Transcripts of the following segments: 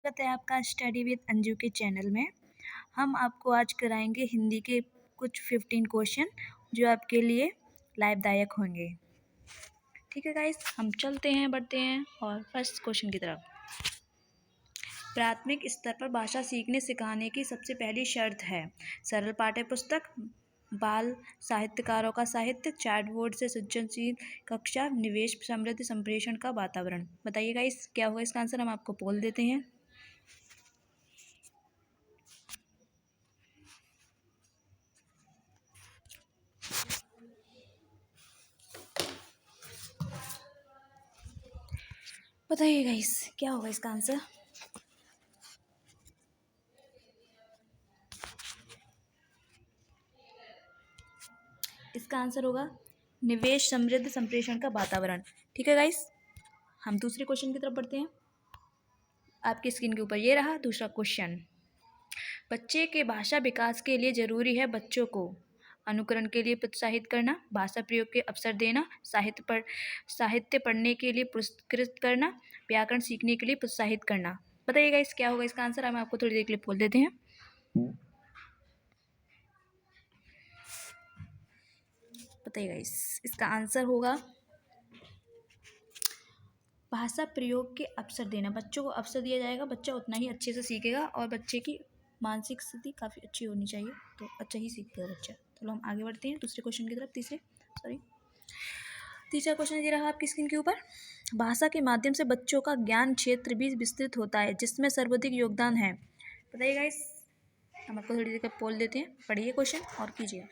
स्वागत है आपका स्टडी विद अंजू के चैनल में। हम आपको आज कराएंगे हिंदी के कुछ 15 क्वेश्चन जो आपके लिए लाभदायक होंगे। ठीक है गाइस, हम बढ़ते हैं और फर्स्ट क्वेश्चन की तरफ। प्राथमिक स्तर पर भाषा सीखने सिखाने की सबसे पहली शर्त है सरल पाठ्य पुस्तक, बाल साहित्यकारों का साहित्य, चार्ट बोर्ड से सृजनशील कक्षा, निवेश समृद्धि संप्रेषण का वातावरण। बताइए गाइस क्या होगा इसका आंसर। हम आपको बोल देते हैं। बताइए गाइस क्या होगा इसका आंसर। इसका आंसर होगा निवेश समृद्ध संप्रेषण का वातावरण। ठीक है गाइस, हम दूसरे क्वेश्चन की तरफ बढ़ते हैं। आपकी स्क्रीन के ऊपर ये रहा दूसरा क्वेश्चन। बच्चे के भाषा विकास के लिए जरूरी है बच्चों को अनुकरण के लिए प्रोत्साहित करना, भाषा प्रयोग के अवसर देना, साहित्य पढ़ने के लिए पुरस्कृत करना, व्याकरण सीखने के लिए प्रोत्साहित करना। बताइएगा इस क्या होगा इसका आंसर। हम आपको थोड़ी देर के लिए बोल देते हैं। बताइएगा इसका आंसर होगा भाषा प्रयोग के अवसर देना। बच्चों को अवसर दिया जाएगा, बच्चा उतना ही अच्छे से सीखेगा और बच्चे की मानसिक स्थिति काफ़ी अच्छी होनी चाहिए तो अच्छा ही सीखेगा बच्चा। चलो हम आगे बढ़ते हैं दूसरे क्वेश्चन की तरफ। तीसरा क्वेश्चन ये रहा आपकी स्क्रीन के ऊपर। भाषा के माध्यम से बच्चों का ज्ञान क्षेत्र भी विस्तृत होता है जिसमें सर्वाधिक योगदान है। बताइएगा इस हम आपको थोड़ी देर का बोल देते हैं। पढ़िए क्वेश्चन और कीजिए।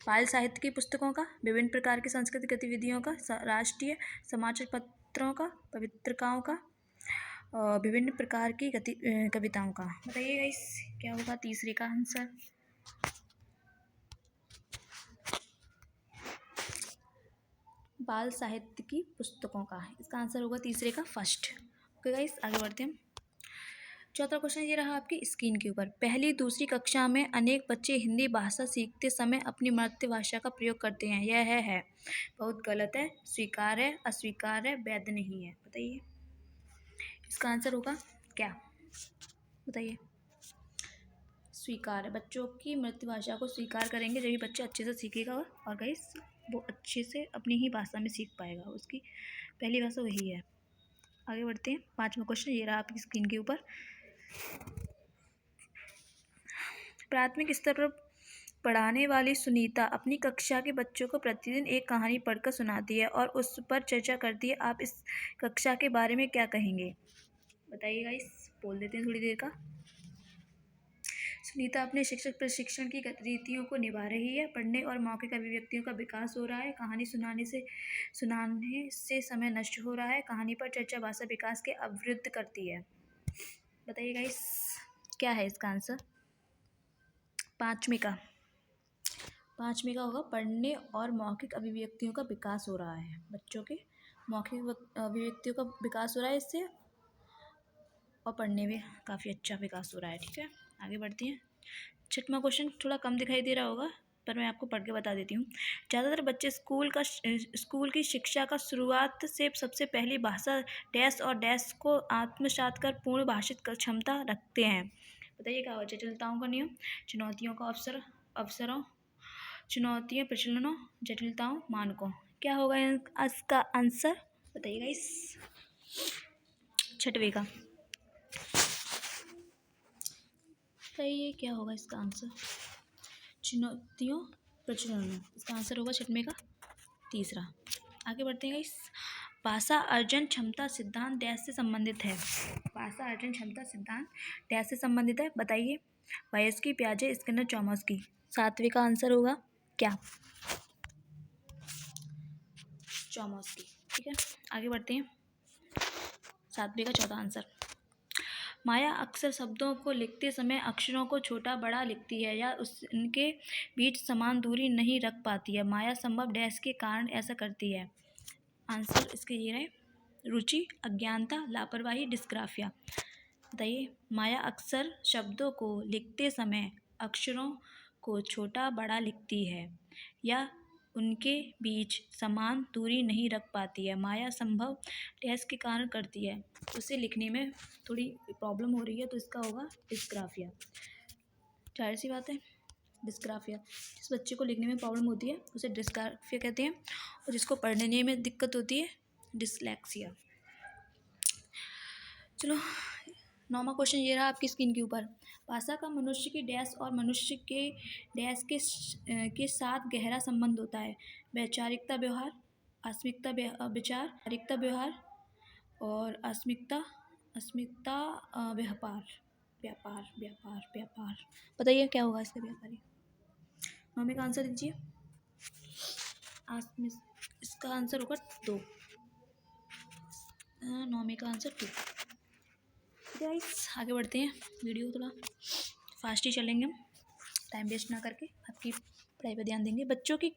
बाल साहित्य की पुस्तकों का, विभिन्न प्रकार की सांस्कृतिक गतिविधियों का, राष्ट्रीय समाचार पत्रों का, पत्रिकाओं का, विभिन्न प्रकार की कविताओं का। बताइएगा इस क्या होगा तीसरे का आंसर। बाल साहित्य की पुस्तकों का, इसका आंसर होगा तीसरे का फर्स्ट। ओके गाइस, आगे बढ़ते हैं। चौथा क्वेश्चन ये रहा आपकी स्क्रीन के ऊपर। पहली दूसरी कक्षा में अनेक बच्चे हिंदी भाषा सीखते समय अपनी मातृभाषा का प्रयोग करते हैं। यह है बहुत गलत है, स्वीकार है, अस्वीकार है, वैध नहीं है। बताइए इसका आंसर होगा क्या। बताइए स्वीकार है। बच्चों की मातृभाषा को स्वीकार करेंगे जब भी बच्चा अच्छे से सीखेगा और गाइस वो अच्छे से अपनी ही भाषा में सीख पाएगा। उसकी पहली भाषा वही है। आगे बढ़ते हैं। पांचवा क्वेश्चन ये रहा आपकी स्क्रीन के ऊपर। प्राथमिक स्तर पर पढ़ाने वाली सुनीता अपनी कक्षा के बच्चों को प्रतिदिन एक कहानी पढ़कर सुनाती है और उस पर चर्चा करती है। आप इस कक्षा के बारे में क्या कहेंगे। बताइएगा इस बोल देते हैं थोड़ी देर का। सुनीता अपने शिक्षक प्रशिक्षण की रीतियों को निभा रही है। पढ़ने और मौखिक अभिव्यक्तियों का विकास हो रहा है। कहानी सुनाने से समय नष्ट हो रहा है। कहानी पर चर्चा भाषा विकास के अवरुद्ध करती है। बताइएगा इस क्या है इसका आंसर। पाँचवें का होगा पढ़ने और मौखिक अभिव्यक्तियों का विकास हो रहा है। बच्चों के मौखिक अभिव्यक्तियों का विकास हो रहा है इससे और पढ़ने में काफ़ी अच्छा विकास हो रहा है। ठीक है, आगे बढ़ते हैं। छठवां क्वेश्चन थोड़ा कम दिखाई दे रहा होगा पर मैं आपको पढ़ के बता देती हूँ। ज़्यादातर बच्चे स्कूल की शिक्षा का शुरुआत से सबसे पहली भाषा डैश और डैश को आत्मसात कर पूर्ण भाषित क्षमता रखते हैं। बताइए क्या होगा। जटिलताओं का नियम, चुनौतियों का अवसरों, चुनौतियाँ प्रचलनों, जटिलताओं मानकों। क्या होगा इसका आंसर। बताइएगा इस छठवें का। बताइए क्या होगा इसका आंसर। चुनौतियों प्रचलनों, इसका आंसर होगा छठवें का तीसरा। आगे बढ़ते हैं इस भाषा अर्जन क्षमता सिद्धांत डैश से संबंधित है। भाषा अर्जन क्षमता सिद्धांत डैश से संबंधित है। बताइए वायस्की, पियाजे, स्किनर, चॉम्स्की। सातवें का आंसर होगा क्या। चॉम्स्की। ठीक है, आगे बढ़ते हैं। सातवें का चौथा आंसर। माया अक्सर शब्दों को लिखते समय अक्षरों को छोटा बड़ा लिखती है या उनके बीच समान दूरी नहीं रख पाती है। माया संभव डैश के कारण ऐसा करती है। आंसर इसके ये रहे रुचि, अज्ञानता, लापरवाही, डिस्ग्राफिया। बताइए माया अक्सर शब्दों को लिखते समय अक्षरों को छोटा बड़ा लिखती है या उनके बीच समान दूरी नहीं रख पाती है। माया संभव डैश के कारण करती है। उसे लिखने में थोड़ी प्रॉब्लम हो रही है, तो इसका होगा डिस्ग्राफिया। जाहिर सी बात है, डिस्ग्राफिया। जिस बच्चे को लिखने में प्रॉब्लम होती है उसे डिस्ग्राफिया कहते हैं, और जिसको पढ़ने में दिक्कत होती है डिसलेक्सिया। चलो 9वां क्वेश्चन ये रहा आपकी स्क्रीन के ऊपर। भाषा का मनुष्य की डैश और मनुष्य के डैश के साथ गहरा संबंध होता है। वैचारिकता व्यवहार, अस्मिकता विचार, वैचारिकता व्यवहार और अस्मिकता व्यापार। व्यापार व्यापार व्यापार बताइए क्या होगा इसका व्यापारी। 9वें का आंसर दीजिए। इसका आंसर होगा 2। 9वें का आंसर 2। गाइस आगे बढ़ते हैं, वीडियो थोड़ा फास्ट ही चलेंगे हम, टाइम वेस्ट ना करके आपकी पढ़ाई पर ध्यान देंगे। बच्चों की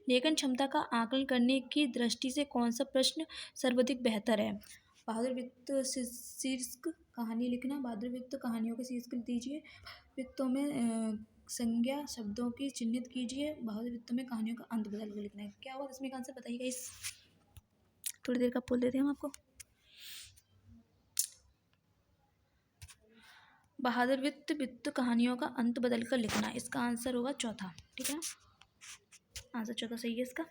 लेखन क्षमता का आकलन करने की दृष्टि से कौन सा प्रश्न सर्वाधिक बेहतर है। बहादुर वित्त शीर्षक कहानी लिखना। बहादुर वित्त कहानियों के शीर्षक दीजिए। वित्तों में संज्ञा शब्दों की चिन्हित कीजिए। बहादुर वित्तों में कहानियों का अंत बदल कर लिखना है। क्या होगा इसमें आंसर बताइएगा। इस थोड़ी देर का बोल देते हैं हम आपको। बहादुर वित्त कहानियों का अंत बदल कर लिखना, इसका आंसर होगा 4था। ठीक है, आंसर 4 सही है इसका,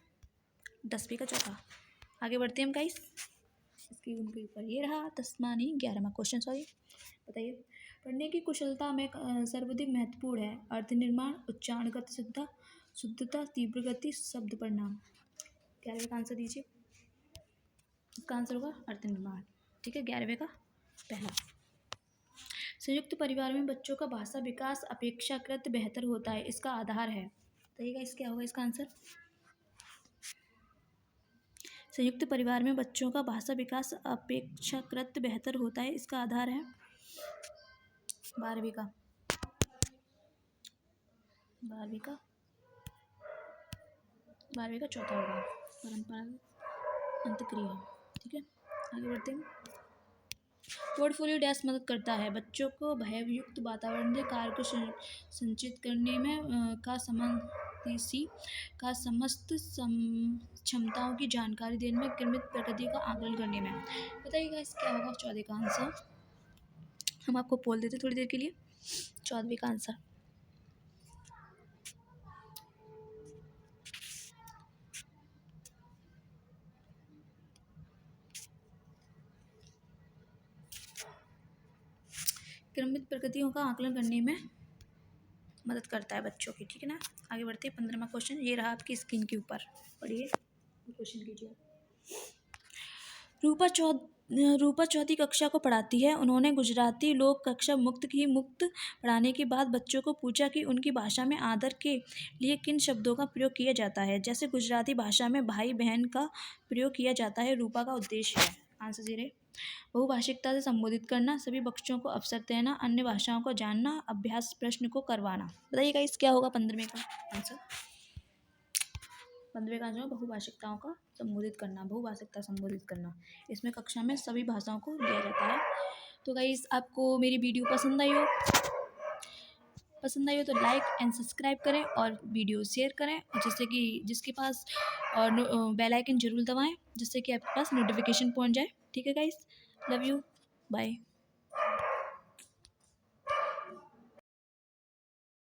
10वीं का 4। आगे बढ़ते हैं हम गाइस, इसकी उनके ऊपर ये रहा 10वां नहीं 11वां क्वेश्चन, सॉरी। बताइए पढ़ने की कुशलता में सर्वाधिक महत्वपूर्ण है अर्थ निर्माण, उच्चारणगत शुद्धता, तीव्र गति, शब्द परिणाम। 11वें का आंसर दीजिए। इसका आंसर होगा अर्थ निर्माण। ठीक है, 11वें का पहला। संयुक्त परिवार में बच्चों का भाषा विकास अपेक्षाकृत बेहतर होता है, इसका आधार है। बताइएगा इस क्या होगा इसका आंसर। संयुक्त परिवार में बच्चों का भाषा विकास अपेक्षाकृत बेहतर होता है, इसका आधार है 12वीं का 4था होगा परंपरागत अंतक्रिया। ठीक है, आगे बढ़ते हैं। पोर्टफोलियो डैश मदद करता है बच्चों को भययुक्त वातावरण से कार्य को संचित करने में का समस्त क्षमताओं की जानकारी देने में, क्रमित प्रकृति का आकलन करने में। बताइएगा इस क्या होगा 14 का आंसर। हम आपको बोल देते थोड़ी देर के लिए 14वीं का आंसर। क्रमित प्रकृतियों का आकलन करने में मदद करता है बच्चों की। ठीक है ना, आगे बढ़ते हैं। 15वां क्वेश्चन ये रहा आपकी स्क्रीन के ऊपर, पढ़िए क्वेश्चन कीजिए। रूपा चौथी कक्षा को पढ़ाती है। उन्होंने गुजराती लोक कक्षा मुक्त पढ़ाने के बाद बच्चों को पूछा कि उनकी भाषा में आदर के लिए किन शब्दों का प्रयोग किया जाता है। जैसे गुजराती भाषा में भाई बहन का प्रयोग किया जाता है। रूपा का उद्देश्य है, आंसर दे बहुभाषिकता से संबोधित करना, सभी बच्चों को अवसर देना, अन्य भाषाओं को जानना, अभ्यास प्रश्न को करवाना। बताइएगा इस क्या होगा 15वें का आंसर। 15वें का आंसर बहुभाषिकताओं का संबोधित करना, बहुभाषिकता संबोधित करना। इसमें कक्षा में सभी भाषाओं को लिया जाता है। तो गाइस आपको मेरी वीडियो पसंद आई हो तो लाइक एंड सब्सक्राइब करें और वीडियो शेयर करें, और जिससे कि जिसके पास और बेल आइकन जरूर दबाएं, जिससे कि आपके पास नोटिफिकेशन पहुंच जाए। ठीक है गाइस, लव यू, बाय।